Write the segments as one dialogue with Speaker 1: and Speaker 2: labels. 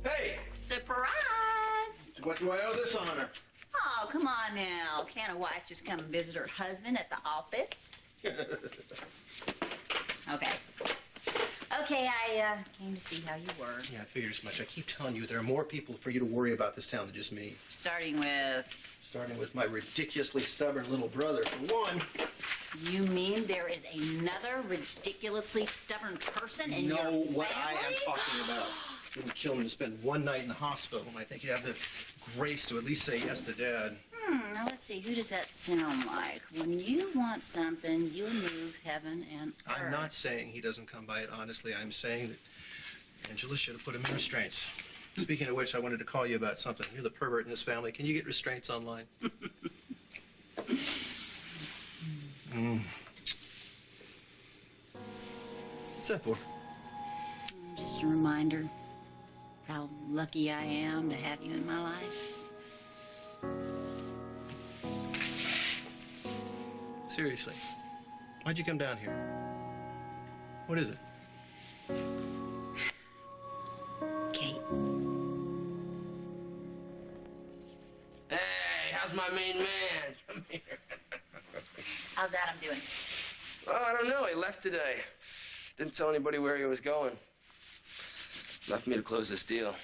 Speaker 1: Hey!
Speaker 2: Surprise!
Speaker 1: What do I owe this honor?
Speaker 2: Oh, come on now. Can't a wife just come and visit her husband at the office? Okay. Okay, I came to see how you were.
Speaker 1: Yeah, I figured as much. I keep telling you, there are more people for you to worry about this town than just me.
Speaker 2: Starting with
Speaker 1: my ridiculously stubborn little brother, for one.
Speaker 2: You mean there is another ridiculously stubborn person in your family?
Speaker 1: You know what I am talking about. It wouldn't kill him to spend one night in the hospital, and I think you have the grace to at least say yes to Dad.
Speaker 2: Now let's see, who does that sound like? When you want something, you move heaven and earth.
Speaker 1: I'm not saying he doesn't come by it honestly. I'm saying that Angela should have put him in restraints. Speaking of which, I wanted to call you about something. You're the pervert in this family. Can you get restraints online? What's that for?
Speaker 2: Just a reminder how lucky I am to have you in my life.
Speaker 1: Seriously, why'd you come down here? What is it?
Speaker 2: Kate.
Speaker 3: Hey, how's my main man? Come here.
Speaker 2: How's Adam doing?
Speaker 3: Oh, I don't know. He left today. Didn't tell anybody where he was going. Left me to close this deal.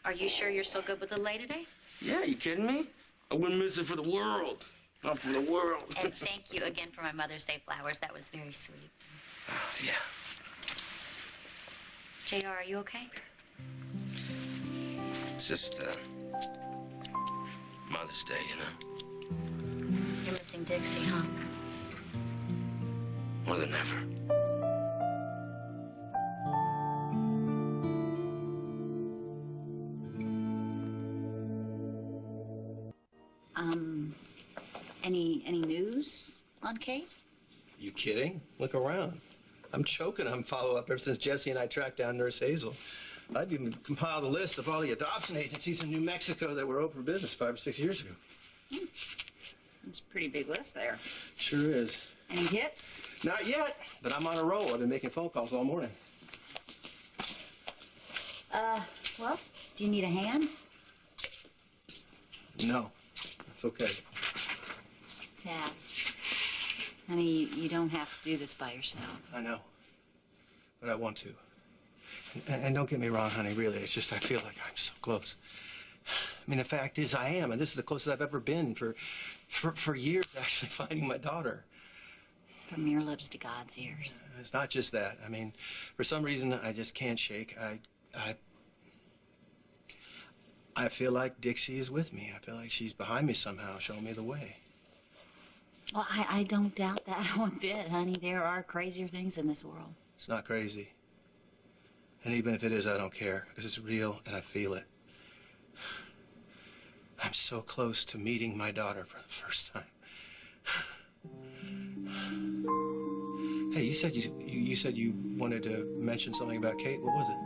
Speaker 2: Are you sure you're still good with the lay today?
Speaker 3: Yeah, you kidding me? I wouldn't miss it for the world. Not for the world.
Speaker 2: And thank you again for my Mother's Day flowers. That was very sweet.
Speaker 3: Oh, yeah.
Speaker 2: JR, are you okay?
Speaker 3: It's just, Mother's Day, you know?
Speaker 2: You're missing Dixie, huh?
Speaker 3: More than ever.
Speaker 2: Any news on Kate?
Speaker 1: You kidding? Look around. I'm choking on follow-up ever since Jesse and I tracked down Nurse Hazel. I've even compiled a list of all the adoption agencies in New Mexico that were open for business 5 or 6 years ago.
Speaker 2: That's a pretty big list there.
Speaker 1: Sure is.
Speaker 2: Any hits?
Speaker 1: Not yet, but I'm on a roll. I've been making phone calls all morning.
Speaker 2: Well, do you need a hand?
Speaker 1: No, it's okay.
Speaker 2: Tab. Honey, you don't have to do this by yourself.
Speaker 1: I know, but I want to. And don't get me wrong, honey, really, it's just I feel like I'm so close. I mean, the fact is I am, and this is the closest I've ever been for years, actually, finding my daughter.
Speaker 2: From your lips to God's ears.
Speaker 1: It's not just that. I mean, for some reason, I just can't shake. I feel like Dixie is with me. I feel like she's behind me somehow, showing me the way.
Speaker 2: Well, I don't doubt that one bit, honey. There are crazier things in this world.
Speaker 1: It's not crazy. And even if it is, I don't care, because it's real and I feel it. I'm so close to meeting my daughter for the first time. Hey, you said you wanted to mention something about Kate. What was it?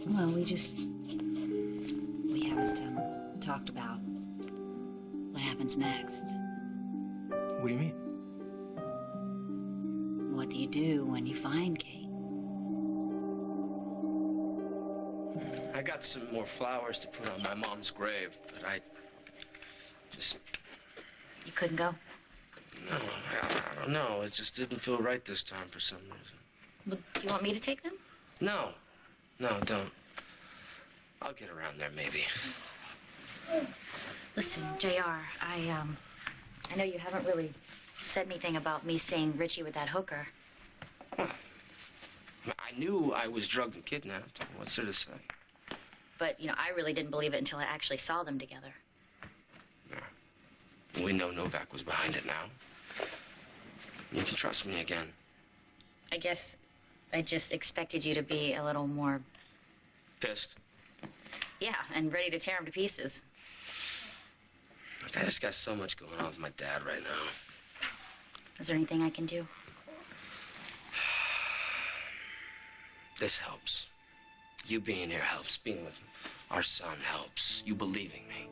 Speaker 2: Well, we haven't talked about what happens next.
Speaker 1: What do you mean?
Speaker 2: What do you do when you find Kate?
Speaker 3: I got some more flowers to put on my mom's grave, but I just...
Speaker 2: You couldn't go?
Speaker 3: No, I don't know. It just didn't feel right this time for some reason.
Speaker 2: Well, do you want me to take them?
Speaker 3: No, don't. I'll get around there, maybe.
Speaker 2: Listen, JR, I know you haven't really said anything about me seeing Richie with that hooker.
Speaker 3: I knew I was drugged and kidnapped. What's there to say?
Speaker 2: But, I really didn't believe it until I actually saw them together.
Speaker 3: Yeah. We know Novak was behind it now. You can trust me again.
Speaker 2: I guess I just expected you to be a little more...
Speaker 3: Pissed?
Speaker 2: Yeah, and ready to tear him to pieces.
Speaker 3: Look, I just got so much going on with my dad right now.
Speaker 2: Is there anything I can do?
Speaker 3: This helps. You being here helps. Being with our son helps. You believing me.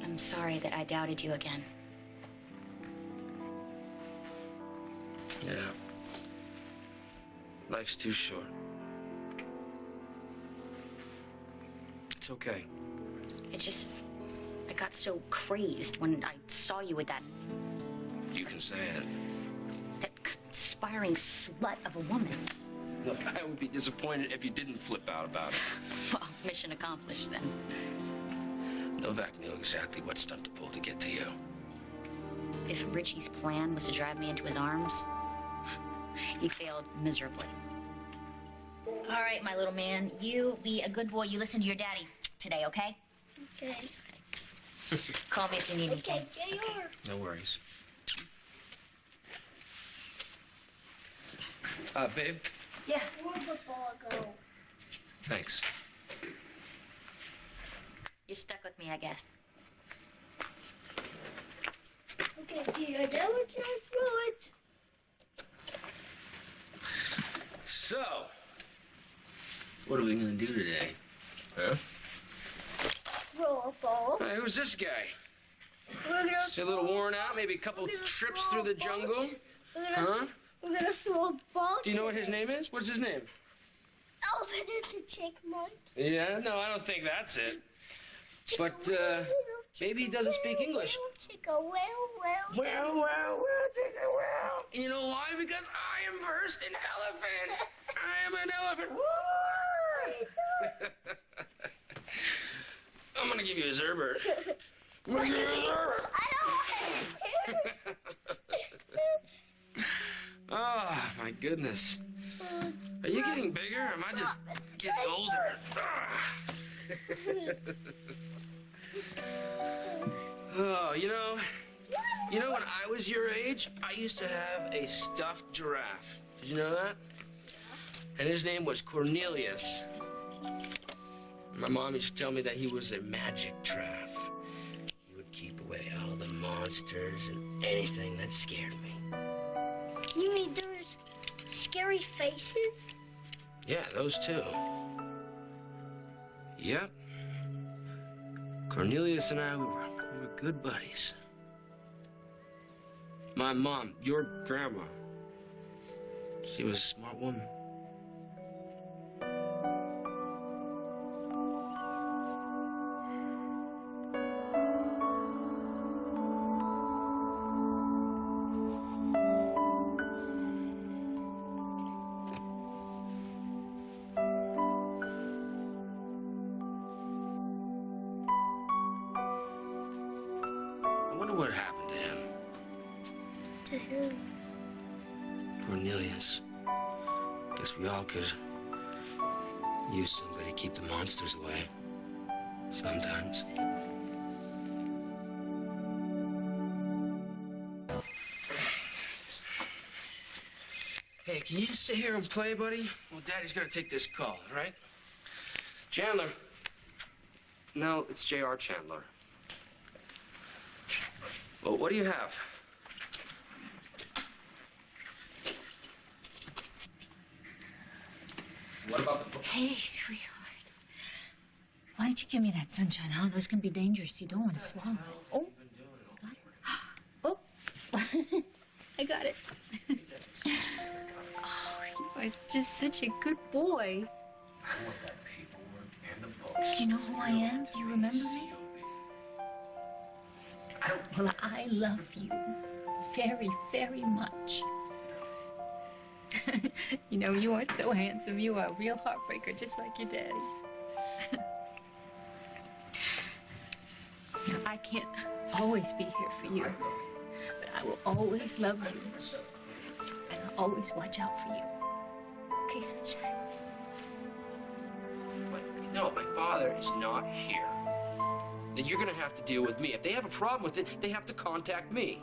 Speaker 2: I'm sorry that I doubted you again.
Speaker 3: Yeah. Life's too short. It's okay.
Speaker 2: I got so crazed when I saw you with that
Speaker 3: You can say it.
Speaker 2: conspiring slut of a woman.
Speaker 3: Look, I would be disappointed if you didn't flip out about it.
Speaker 2: Well, mission accomplished then.
Speaker 3: Novak knew exactly what stunt to pull to get to you.
Speaker 2: If Richie's plan was to drive me into his arms, he failed miserably. All right, my little man, you be a good boy. You listen to your daddy today, okay?
Speaker 4: Okay.
Speaker 2: Call me if you need anything.
Speaker 4: Okay, JR.
Speaker 3: No worries. Babe?
Speaker 2: Yeah.
Speaker 4: Where'd the ball go?
Speaker 3: Thanks.
Speaker 2: You're stuck with me, I guess.
Speaker 4: Okay, Peter, now we're trying to throw it.
Speaker 3: So, what are we gonna do today? Huh?
Speaker 4: Throw a ball.
Speaker 3: Hey, who's this guy?
Speaker 4: We're gonna
Speaker 3: Is he a little worn out? Maybe a couple trips through the jungle? Huh?
Speaker 4: We're gonna throw a ball.
Speaker 3: Do you know what his name is? What's his name?
Speaker 4: Elephant is a chipmunk.
Speaker 3: Yeah, no, I don't think that's it. But, maybe he doesn't speak English.
Speaker 4: Well.
Speaker 3: Well, you know why? Because I am versed in elephant. I am an elephant. I'm gonna give you a Zerber. I'm gonna give you a Zerber. Oh, my goodness. Are you getting bigger, or am I just getting older? Oh, you know, when I was your age, I used to have a stuffed giraffe. Did you know that? And his name was Cornelius. My mom used to tell me that he was a magic giraffe. He would keep away all the monsters and anything that scared me.
Speaker 4: You mean there's scary faces?
Speaker 3: Yeah, those too. Yep. Cornelius and I, we were good buddies. My mom, your grandma, she was a smart woman. I wonder what happened to him.
Speaker 4: To who?
Speaker 3: Cornelius. Guess we all could use somebody to keep the monsters away. Sometimes. Hey, can you just sit here and play, buddy? Well, Daddy's gonna take this call, all right? Chandler. No, it's J.R. Chandler. Well, what do you have? What about the book?
Speaker 2: Hey, sweetheart. Why don't you give me that sunshine, huh? Those can be dangerous. You don't want to swallow. Oh, I got it. Oh, I got it. Oh, you are just such a good boy.
Speaker 3: I want that paperwork and the books.
Speaker 2: Do you know who I am? Do you remember me? Well, I love you very, very much. You know, you aren't so handsome. You are a real heartbreaker, just like your daddy. Now, I can't always be here for you, but I will always love you, and I'll always watch out for you. Okay, sunshine?
Speaker 3: No, my father is not here. Then you're gonna have to deal with me. If they have a problem with it, they have to contact me.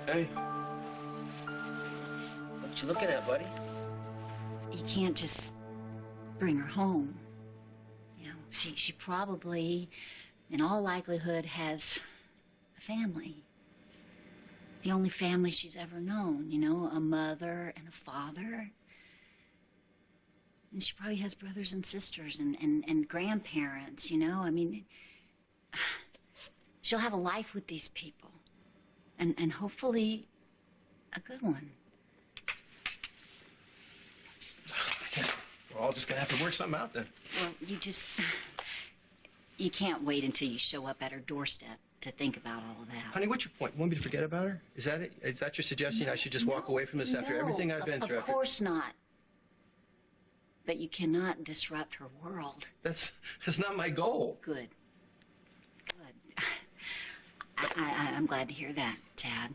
Speaker 3: Hey. What you looking at, buddy?
Speaker 2: You can't just bring her home. You know, she probably, in all likelihood, has a family. The only family she's ever known, you know, a mother and a father. And she probably has brothers and sisters and grandparents, you know. I mean, she'll have a life with these people. And hopefully a good one.
Speaker 1: just gonna have to work something out then.
Speaker 2: Well, you can't wait until you show up at her doorstep to think about all of that.
Speaker 1: Honey, what's your point? You want me to forget about her? Is that it? Is that your suggestion? I should just walk away from this after everything I've been through?
Speaker 2: Of course not. But you cannot disrupt her world.
Speaker 1: That's not my goal.
Speaker 2: Good. Good. I'm glad to hear that, Tad.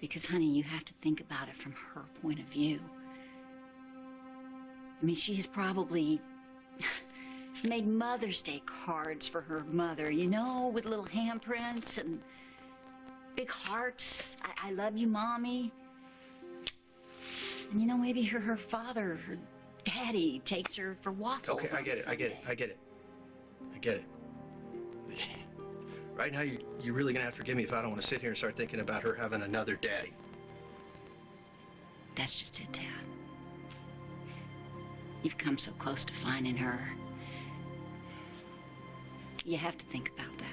Speaker 2: Because, honey, you have to think about it from her point of view. I mean, she has probably made Mother's Day cards for her mother, you know, with little handprints and big hearts. I love you, Mommy. And, you know, maybe her father, her daddy, takes her for waffles.
Speaker 1: Okay, I get it. Right now, you're really gonna have to forgive me if I don't want to sit here and start thinking about her having another daddy.
Speaker 2: That's just it, Tad. You've come so close to finding her. You have to think about that.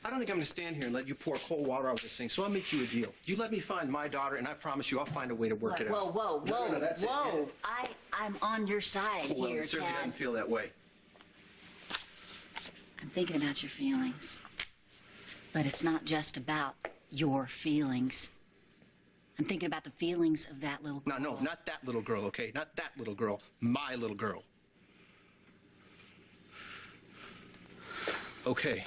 Speaker 1: I don't think I'm gonna stand here and let you pour cold water over this thing, so I'll make you a deal. You let me find my daughter, and I promise you I'll find a way to work it out.
Speaker 2: Whoa,
Speaker 1: No, that's it.
Speaker 2: I'm on your side
Speaker 1: Well,
Speaker 2: here,
Speaker 1: it certainly
Speaker 2: Tad.
Speaker 1: doesn't feel that way.
Speaker 2: I'm thinking about your feelings. But it's not just about your feelings. I'm thinking about the feelings of that little girl.
Speaker 1: No, not that little girl, okay? Not that little girl. My little girl. Okay.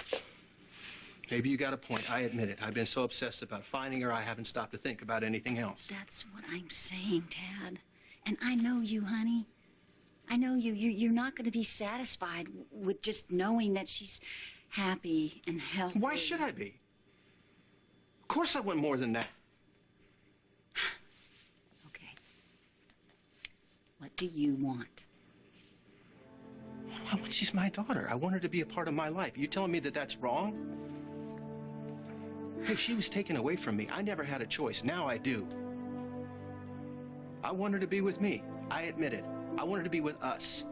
Speaker 1: Maybe you got a point. I admit it. I've been so obsessed about finding her, I haven't stopped to think about anything else.
Speaker 2: That's what I'm saying, Tad. And I know you, honey. I know you. You're not going to be satisfied with just knowing that she's happy and healthy.
Speaker 1: Why should I be? Of course I want more than that.
Speaker 2: Okay. What do you want?
Speaker 1: She's my daughter. I want her to be a part of my life. You telling me that that's wrong? Hey, she was taken away from me. I never had a choice. Now I do. I want her to be with me. I admit it. I want her to be with us.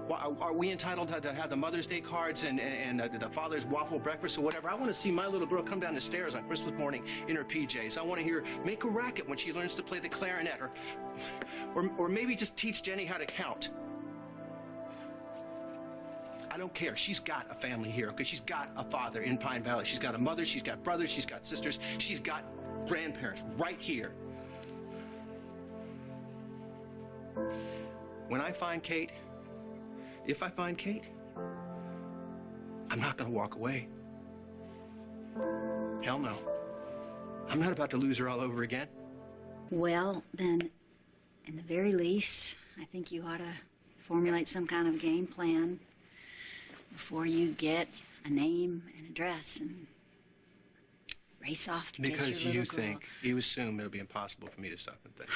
Speaker 1: Why, are we entitled to have the Mother's Day cards and the Father's waffle breakfast or whatever? I want to see my little girl come down the stairs on Christmas morning in her PJs. I want to hear her make a racket when she learns to play the clarinet, or maybe just teach Jenny how to count. I don't care. She's got a family here, okay? She's got a father in Pine Valley. She's got a mother. She's got brothers. She's got sisters. She's got grandparents right here. When I find Kate, if I find Kate, I'm not going to walk away. Hell no. I'm not about to lose her all over again.
Speaker 2: Well, then, in the very least, I think you ought to formulate some kind of game plan before you get a name and address and race off to get your little girl.
Speaker 1: Because you assume it'll be impossible for me to stop and think.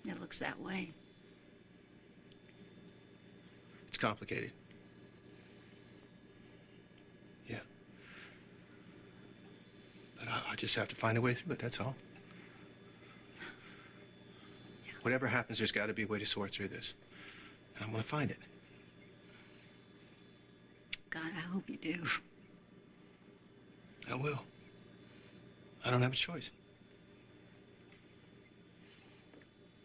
Speaker 2: It looks that way.
Speaker 1: It's complicated. Yeah. But I just have to find a way through it, that's all.
Speaker 2: Yeah.
Speaker 1: Whatever happens, there's got to be a way to sort through this. And I'm going to find it.
Speaker 2: God, I hope you do.
Speaker 1: I will. I don't have a choice.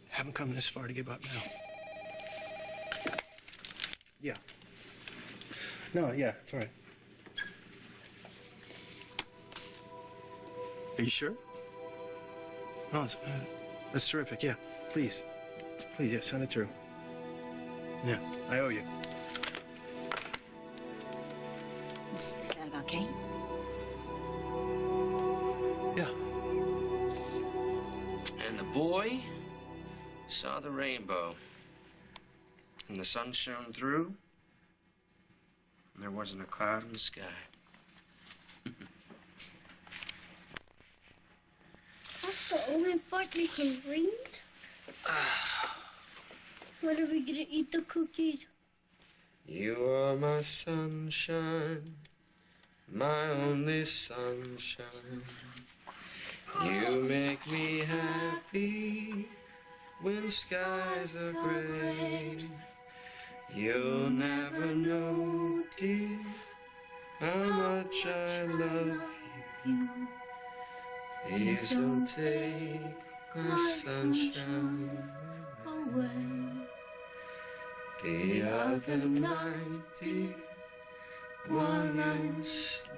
Speaker 1: Haven't come this far to give up now. Yeah. No, yeah, it's all right. Are you sure? Oh, that's terrific. Yeah, please. Please, yeah, send it through. Yeah, I owe you.
Speaker 2: Is that about Kate?
Speaker 1: Yeah.
Speaker 3: And the boy saw the rainbow. And the sun shone through. And there wasn't a cloud in the sky.
Speaker 4: That's the only part we can read? When are we gonna eat the cookies?
Speaker 3: You are my sunshine, my only sunshine. You make me happy when skies are gray. You'll never know, dear, how much I love you. Please don't take my sunshine
Speaker 2: away.
Speaker 3: The other night, dear, while I was asleep.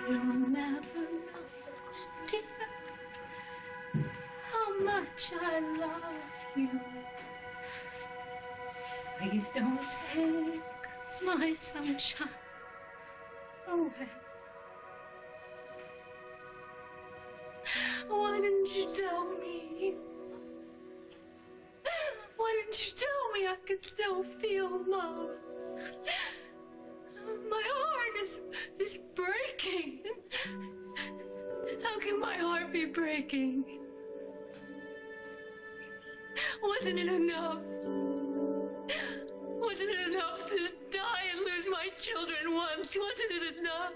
Speaker 2: You'll never know, dear, how much I love you. Please don't take my sunshine away. Why didn't you tell me? Why didn't you tell me I could still feel love? My heart is breaking. How can my heart be breaking? Wasn't it enough? Wasn't it enough to die and lose my children once? Wasn't it enough?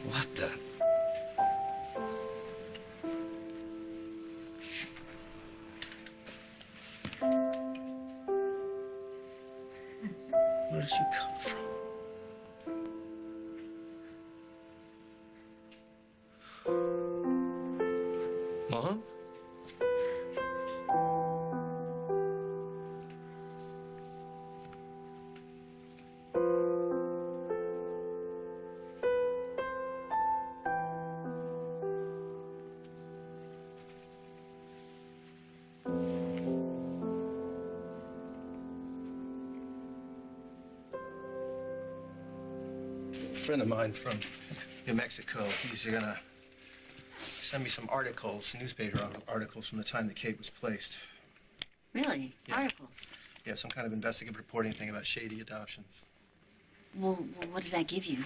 Speaker 3: What the? Where did you come from? Mom?
Speaker 1: A friend of mine from New Mexico, he's gonna send me some articles, newspaper articles from the time the Kate was placed.
Speaker 2: Really?
Speaker 1: Yeah.
Speaker 2: Articles?
Speaker 1: Yeah, some kind of investigative reporting thing about shady adoptions.
Speaker 2: Well, what does that give you?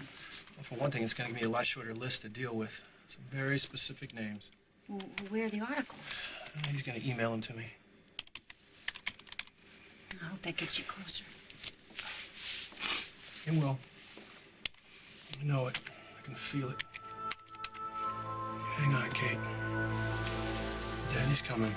Speaker 1: Well, for one thing, it's gonna give me a lot shorter list to deal with. Some very specific names.
Speaker 2: Well, where are the articles?
Speaker 1: He's gonna email them to me.
Speaker 2: I hope that gets you closer.
Speaker 1: It will. I know it. I can feel it. Hang on, Kate. Daddy's coming.